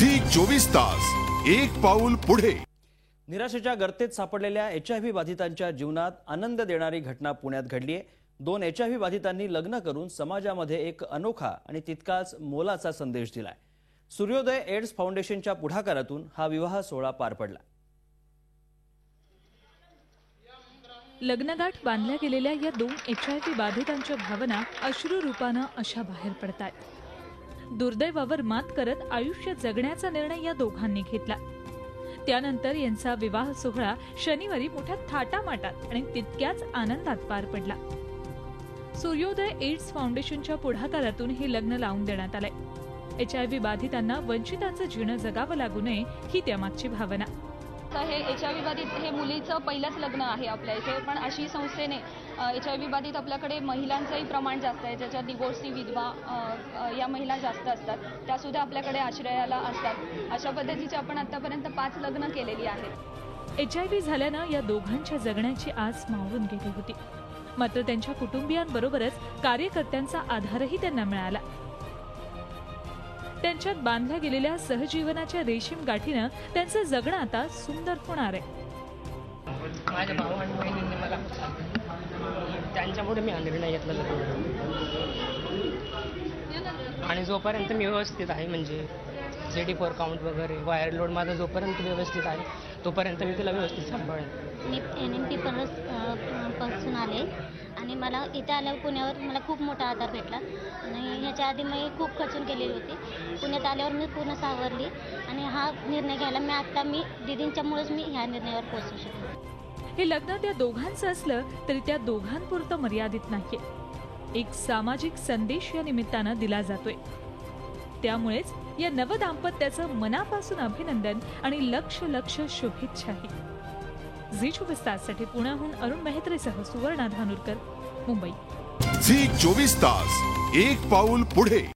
Zee 24 तास एक पाऊल पुढे। निराशेच्या गर्तेत सापडलेल्या HIV बाधितांच्या जीवनात आनंद देणारी घटना पुण्यात घडली आहे। 2 HIV बाधितांनी लग्न करून समाजामध्ये एक अनोखा आणि तितकाच मोलाचा संदेश दिलाय। सूर्योदय एड्स फाउंडेशनच्या पुढाकारातून हा विवाह सोहळा पार पडला। लग्नगाठ बांधल्या गेलेल्या या 2 HIV बाधितांच्या भावना अश्रू रूपानं अशा बाहेर पडतात। दुर्दैवावर मात करत आयुष्य जगण्याचा निर्णय या दोघांनी घेतला। त्यानंतर यांचा विवाह सोहळा शनिवारी मोठ्या थाटामाटात आणि तितक्याच आनंदात पार पडला। सूर्योदय एड्स फाउंडेशनच्या पुढाकारातून हे लग्न लावून देण्यात आलंय। HIV बाधितांना वंचितांचं जीवन जगावं लागू नये ही त्यामागची भावना। हे HIV बाधित हे मुलीचं पहिलंच लग्न आहे आपल्या इथे, पण अशी संस्थेने HIV बाधित आपल्याकडे महिलांचंही प्रमाण जास्त आहे, ज्याच्यात डिवोर्सी विधवा या महिला जास्त असतात, त्यासुद्धा आपल्याकडे आश्रयाला असतात। अशा पद्धतीचे आपण आतापर्यंत 5 लग्न केलेली आहेत। HIV झाल्यानं या दोघांच्या जगण्याची आस मावळून गेली होती, मात्र त्यांच्या कुटुंबियांबरोबरच कार्यकर्त्यांचा आधारही त्यांना मिळाला। त्यांच्यात बांधल्या गेलेल्या सहजीवनाच्या रेशीम गाठीनं त्यांचं जगणं आता सुंदर होणार आहे। माझ्या भाऊ आणि बहिणींनी मला त्यांच्यामुळे मी हा निर्णय घेतला आणि जोपर्यंत मी व्यवस्थित आहे, म्हणजे CD4 काउंट वगैरे वायर लोड माझा जोपर्यंत व्यवस्थित आहे तोपर्यंत मी तिला व्यवस्थित सांभाळेन। मी NMP पासून आले आणि मला इथे आल्यावर पुण्यावर मला खूप मोठा आधार भेटला आणि ह्याच्या आधी मी खूप खचून केलेली होती। पुण्यात आल्यावर मी पूर्ण सावरली आणि हा निर्णय घ्यायला मी दीदींच्यामुळेच मी ह्या निर्णयावर पोहोचू शकले। हे लग्न त्या दोघांचं असलं तरी त्या दोघांपुरतं मर्यादित नाहीये, एक सामाजिक संदेश या निमित्तानं दिला जातोय। त्यामुळेच या नवदाम्पत्याचं मनापासून अभिनंदन आणि लक्ष शुभेच्छाही। झी 24 ताससाठी पुण्याहून अरुण मेहत्रेसह सुवर्णा धानोरकर, मुंबई। झी 24 तास एक पाऊल पुढे।